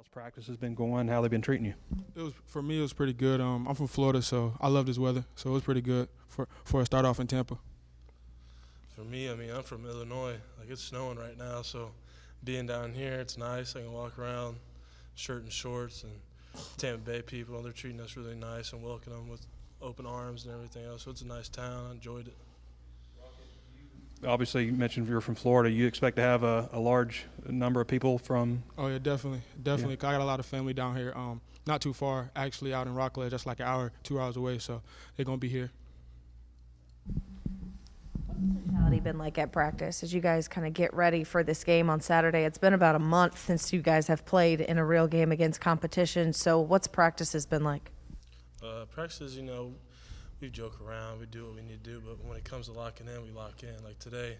How's practice has been going? How they been treating you? For me, it was pretty good. I'm from Florida, so I love this weather. So it was pretty good for a start off in Tampa. For me, I mean, I'm from Illinois. Like, it's snowing right now, so being down here, it's nice. I can walk around, shirt and shorts, and Tampa Bay people, they're treating us really nice and welcoming them with open arms and everything else. So it's a nice town. I enjoyed it. Obviously, you mentioned you're from Florida. You expect to have a large number of people from? Oh, yeah, definitely. Yeah. I got a lot of family down here, not too far, actually out in Rockledge, just like an hour, 2 hours away, so they're going to be here. What's the mentality been like at practice as you guys kind of get ready for this game on Saturday? It's been about a month since you guys have played in a real game against competition, so what's practice has been like? Practices, we joke around, we do what we need to do, but when it comes to locking in, we lock in. Like today,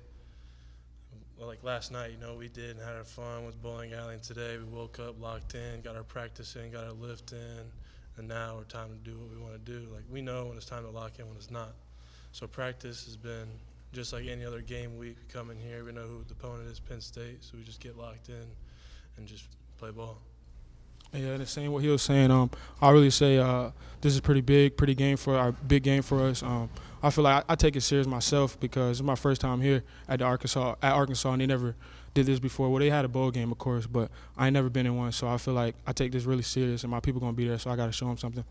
like last night, we did and had our fun with bowling alley, and today we woke up, locked in, got our practice in, got our lift in, and now we're time to do what we want to do. Like, we know when it's time to lock in, when it's not. So practice has been just like any other game week. We come in here, we know who the opponent is, Penn State, so we just get locked in and just play ball. Yeah, the same what he was saying. I really say this is pretty big game for us. I feel like I take it serious myself because it's my first time here at Arkansas, and they never did this before. Well, they had a bowl game, of course, but I ain't never been in one. So I feel like I take this really serious, and my people gonna be there, so I got to show them something.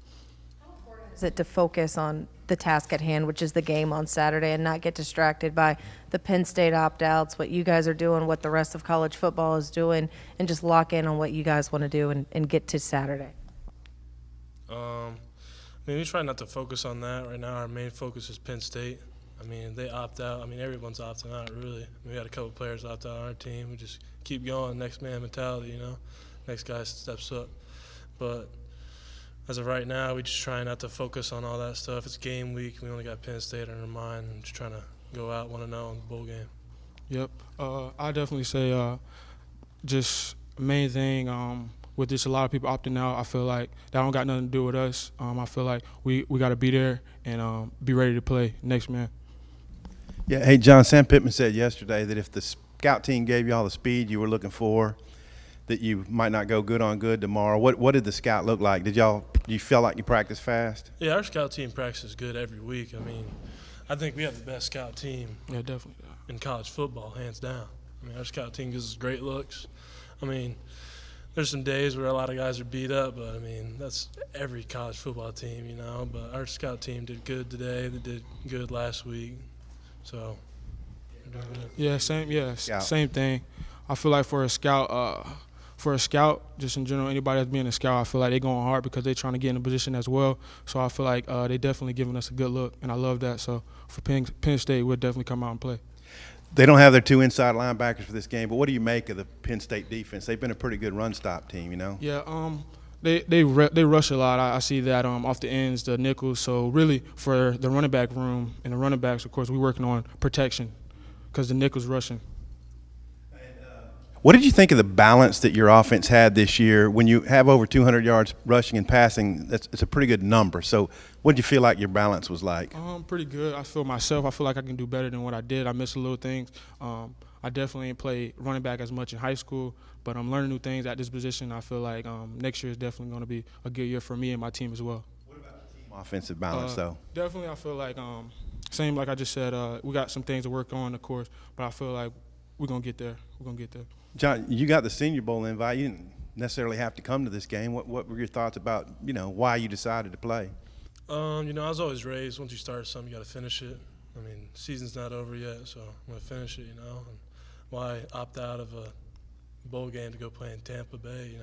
Is it to focus on the task at hand, which is the game on Saturday, and not get distracted by the Penn State opt-outs, what you guys are doing, what the rest of college football is doing, and just lock in on what you guys want to do and get to Saturday? We try not to focus on that. Right now our main focus is Penn State. They opt out. Everyone's opting out, really. We had a couple players opt out on our team. We just keep going, next man mentality, Next guy steps up. But as of right now, we just try not to focus on all that stuff. It's game week. We only got Penn State on our mind. I'm just trying to go out 1-0 in the bowl game. Yep. I definitely say just main thing with just a lot of people opting out, I feel like that don't got nothing to do with us. I feel like we got to be there and be ready to play next man. Yeah. Hey, John, Sam Pittman said yesterday that if the scout team gave you all the speed you were looking for, that you might not go good on good tomorrow. What did the scout look like? Do you feel like you practiced fast? Yeah, our scout team practices good every week. I think we have the best scout team. Yeah, definitely. In college football, hands down. Our scout team gives us great looks. There's some days where a lot of guys are beat up, but that's every college football team, But our scout team did good today. They did good last week, so we're doing good. Yeah, same. Yeah, same thing. I feel like for a scout, just in general, anybody that's being a scout, I feel like they're going hard because they're trying to get in a position as well. So I feel like they definitely giving us a good look, and I love that. So for Penn State, we'll definitely come out and play. They don't have their two inside linebackers for this game, but what do you make of the Penn State defense? They've been a pretty good run stop team, Yeah, they rush a lot. I see that off the ends, the nickels. So really, for the running back room and the running backs, of course, we're working on protection because the nickels rushing. What did you think of the balance that your offense had this year? When you have over 200 yards rushing and passing, it's a pretty good number. So what did you feel like your balance was like? Pretty good. I feel like I can do better than what I did. I missed a little things. I definitely ain't played running back as much in high school, but I'm learning new things at this position. I feel like next year is definitely going to be a good year for me and my team as well. What about the team offensive balance, though? Definitely, I feel like same like I just said. We got some things to work on, of course, but I feel like we're going to get there. We're going to get there. John, you got the Senior Bowl invite. You didn't necessarily have to come to this game. What were your thoughts about, why you decided to play? I was always raised, once you start something, you got to finish it. Season's not over yet, so I'm going to finish it, And why opt out of a bowl game to go play in Tampa Bay,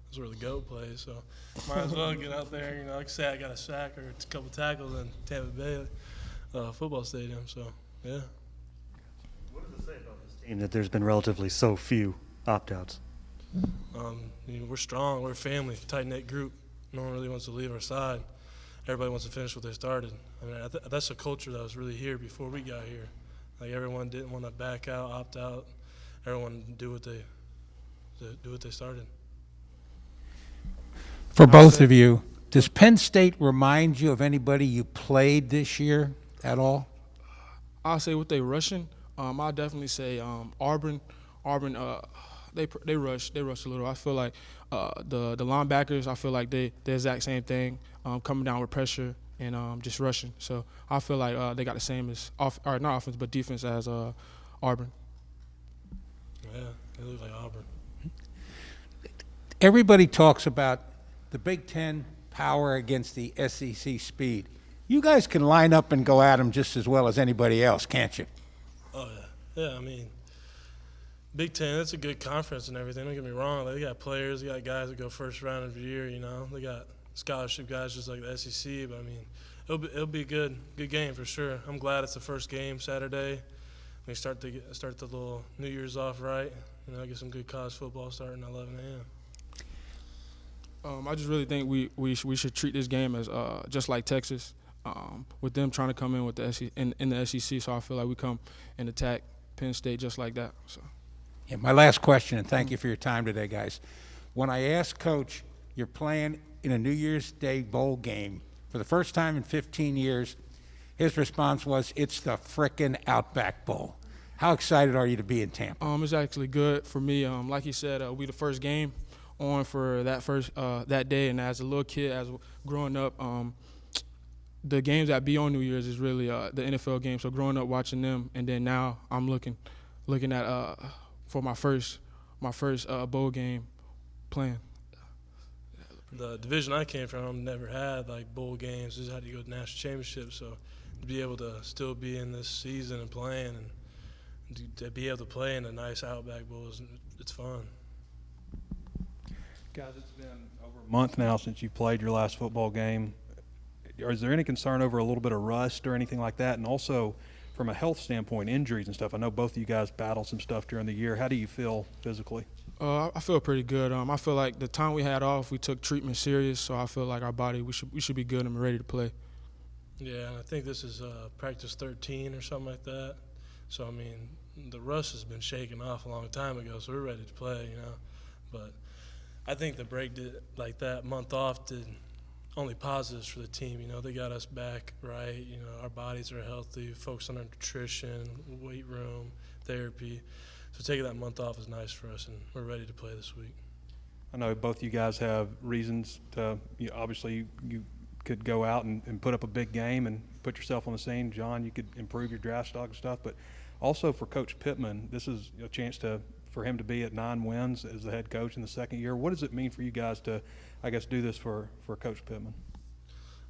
That's where the GOAT plays, so might as well get out there, like I say, I got a sack or a couple tackles in Tampa Bay football stadium, so, yeah. What does it say about this team that there's been relatively so few opt-outs? We're strong. We're a family, tight-knit group. No one really wants to leave our side. Everybody wants to finish what they started. That's a culture that was really here before we got here. Like, everyone didn't want to back out, opt out. Everyone do what they started. For both of you, does Penn State remind you of anybody you played this year at all? I'll say with they rushing, I'll definitely say Auburn. they rush a little. I feel like the linebackers, I feel like they the exact same thing, coming down with pressure and just rushing. So I feel like they got the same as not offense but defense as Auburn. Yeah, they look like Auburn. Everybody talks about the Big Ten power against the SEC speed. You guys can line up and go at them just as well as anybody else, can't you? Oh yeah, yeah. I mean, Big Ten, it's a good conference and everything. Don't get me wrong. They got players, they got guys that go first round every year. You know, they got scholarship guys just like the SEC. But I mean, it'll be a good game for sure. I'm glad it's the first game Saturday. We start the little New Year's off right. You know, get some good college football starting at 11 a.m. I just really think we should treat this game as just like Texas, with them trying to come in with the in the SEC. So I feel like we come and attack Penn State just like that. So. Yeah, my last question, and thank you for your time today, guys. When I asked Coach, you're playing in a New Year's Day bowl game for the first time in 15 years, his response was, "It's the frickin' Outback Bowl." How excited are you to be in Tampa? It's actually good for me. Like he said, we the first game on for that day, and as a little kid, as growing up, the games that be on New Year's is really the NFL games. So growing up watching them, and then now I'm looking at for my first bowl game playing. The division I came from never had like bowl games. Just had to go to national championships. So to be able to still be in this season and playing, and to be able to play in a nice Outback Bowl, it's fun. Guys, it's been over a month now since you played your last football game. Is there any concern over a little bit of rust or anything like that? And also, from a health standpoint, injuries and stuff, I know both of you guys battled some stuff during the year. How do you feel physically? I feel pretty good. I feel like the time we had off, we took treatment serious, so I feel like our body, we should be good and ready to play. Yeah, I think this is practice 13 or something like that. So, I mean, the rust has been shaken off a long time ago, so we're ready to play, you know. But I think the break did like that month off did only positives for the team. You know, they got us back right. You know, our bodies are healthy, focus on our nutrition, weight room, therapy. So taking that month off is nice for us, and we're ready to play this week. I know both you guys have reasons to, obviously you could go out and put up a big game and put yourself on the scene. John, you could improve your draft stock and stuff, but also for Coach Pittman, this is a chance for him to be at 9 wins as the head coach in the second year. What does it mean for you guys to, I guess, do this for Coach Pittman?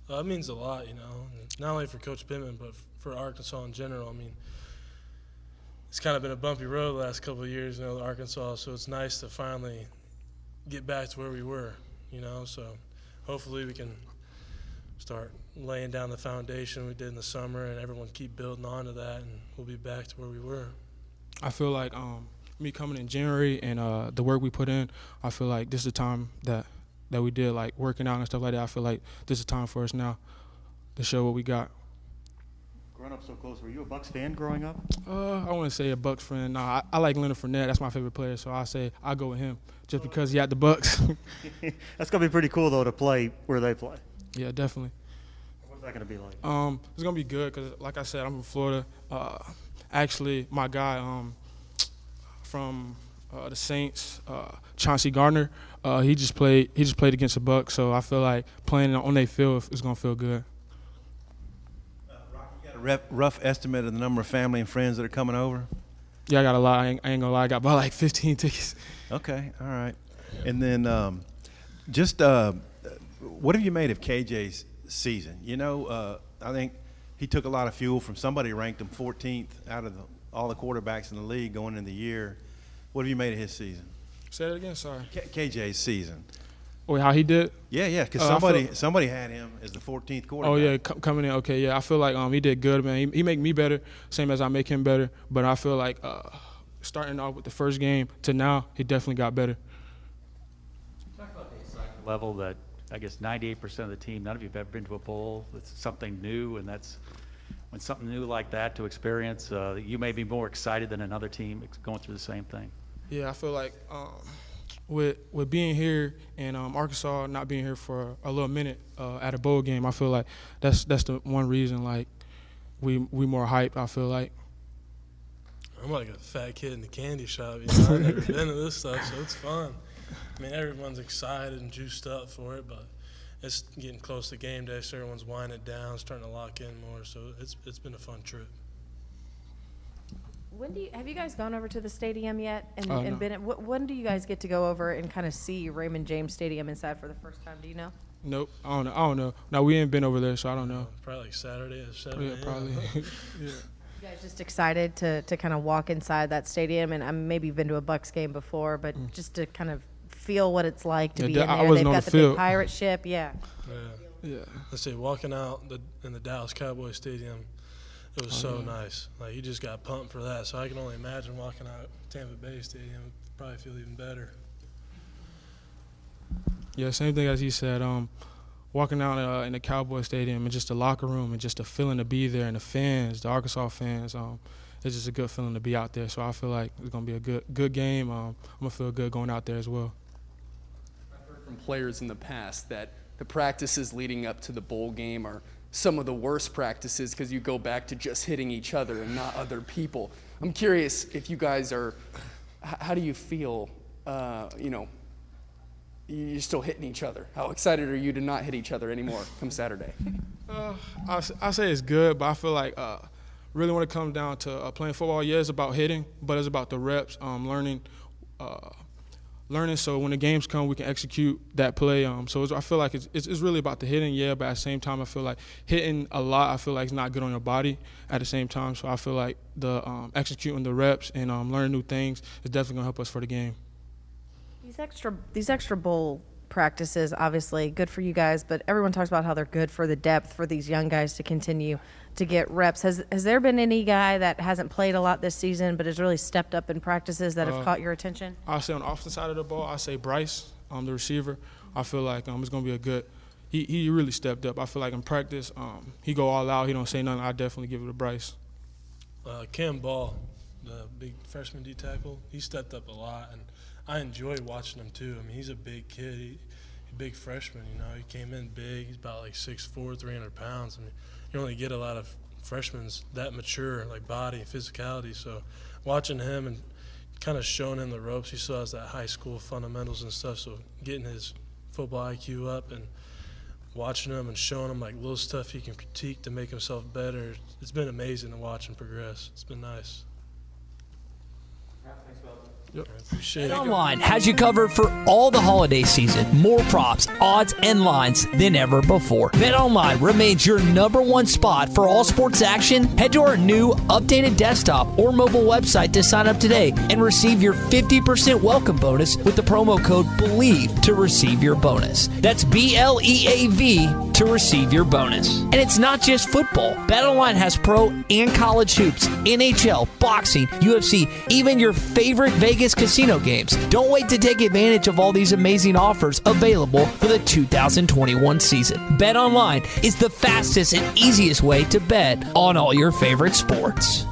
It means a lot, you know, not only for Coach Pittman, but for Arkansas in general. I mean, it's kind of been a bumpy road the last couple of years, you know, Arkansas, so it's nice to finally get back to where we were, you know. So hopefully we can start laying down the foundation we did in the summer, and everyone keep building on to that, and we'll be back to where we were. I feel like me coming in January and the work we put in, I feel like this is the time that we did, like working out and stuff like that. I feel like this is time for us now to show what we got. Growing up so close, were you a Bucks fan growing up? I wouldn't say a Bucks fan. Nah, I like Leonard Fournette. That's my favorite player, so I'll go with him just because he had the Bucks. That's gonna be pretty cool though to play where they play. Yeah, definitely. What's that gonna be like? It's gonna be good because, like I said, I'm from Florida. Actually, my guy from the Saints, Chauncey Gardner, he just played against the Bucks, so I feel like playing on their field is gonna feel good. Rocky, you got a rough estimate of the number of family and friends that are coming over? Yeah, I got a lot. I ain't gonna lie. I got about like 15 tickets. Okay, all right. And then what have you made of KJ's season? You know, I think he took a lot of fuel from somebody ranked him 14th out of all the quarterbacks in the league going into the year. What have you made of his season? Say that again. Sorry. KJ's season. Wait, how he did? Yeah, because somebody had him as the 14th quarterback. Oh yeah, coming in. Okay, yeah. I feel like he did good, man. He make me better, same as I make him better. But I feel like starting off with the first game to now, he definitely got better. Talk about the excitement level that I guess 98% of the team, none of you have ever been to a bowl. It's something new, and that's when something new like that to experience, you may be more excited than another team going through the same thing. Yeah, I feel like with being here and Arkansas not being here for a little minute at a bowl game, I feel like that's the one reason like we more hyped. I feel like. I'm like a fat kid in the candy shop. You know, I've never been to this stuff, so it's fun. I mean, everyone's excited and juiced up for it, but it's getting close to game day, so everyone's winding down, starting to lock in more. So it's been a fun trip. Have you guys gone over to the stadium yet? And, No. and when do you guys get to go over and kind of see Raymond James Stadium inside for the first time? Do you know? Nope, I don't know. No, we ain't been over there, so I don't know. Probably like Saturday at 7 Yeah, a.m. probably. Yeah. You guys just excited to kind of walk inside that stadium? And I'm maybe been to a Bucks game before, but just to kind of feel what it's like to Yeah, be in there. I wasn't They've on got the the big field. pirate ship. Yeah. Yeah. Let's say walking out in the Dallas Cowboy Stadium, it was so nice. Like, you just got pumped for that. So I can only imagine walking out Tampa Bay Stadium. It'd probably feel even better. Yeah, same thing as he said. Walking out in the Cowboy Stadium and just the locker room and just the feeling to be there and the fans, the Arkansas fans, it's just a good feeling to be out there. So I feel like it's gonna be a good game. I'm gonna feel good going out there as well. I've heard from players in the past that the practices leading up to the bowl game are some of the worst practices because you go back to just hitting each other and not other people. I'm curious if you guys how do you feel, you're still hitting each other? How excited are you to not hit each other anymore come Saturday? I say it's good, but I feel like really when it comes down to playing football, yeah, it's about hitting, but it's about the reps, learning. So when the games come, we can execute that play. So I feel like it's really about the hitting, yeah, but at the same time, I feel like hitting a lot, I feel like it's not good on your body at the same time. So I feel like the executing the reps and learning new things is definitely going to help us for the game. These extra bowl practices, obviously good for you guys, but everyone talks about how they're good for the depth for these young guys to continue to get reps. Has there been any guy that hasn't played a lot this season but has really stepped up in practices that have caught your attention? I say on the offensive side of the ball, I say Bryce, the receiver. I feel like it's going to be a good. He really stepped up. I feel like in practice, he go all out. He don't say nothing. I definitely give it to Bryce. Cam Ball, the big freshman D tackle, he stepped up a lot, and I enjoyed watching him too. I mean, he's a big kid, he's a big freshman. You know, he came in big. He's about like 6'4", 300 pounds. I mean, you don't really get a lot of freshmen that mature, like body and physicality. So, watching him and kind of showing him the ropes, he still has that high school fundamentals and stuff. So, getting his football IQ up and watching him and showing him like little stuff he can critique to make himself better. It's been amazing to watch him progress. It's been nice. Yep. I appreciate it. BetOnline has you covered for all the holiday season. More props, odds, and lines than ever before. BetOnline remains your #1 spot for all sports action. Head to our new updated desktop or mobile website to sign up today and receive your 50% welcome bonus with the promo code BELIEVE to receive your bonus. That's BLEAV to receive your bonus. And it's not just football. BetOnline has pro and college hoops, NHL, boxing, UFC, even your favorite Vegas casino games. Don't wait to take advantage of all these amazing offers available for the 2021 season. BetOnline is the fastest and easiest way to bet on all your favorite sports.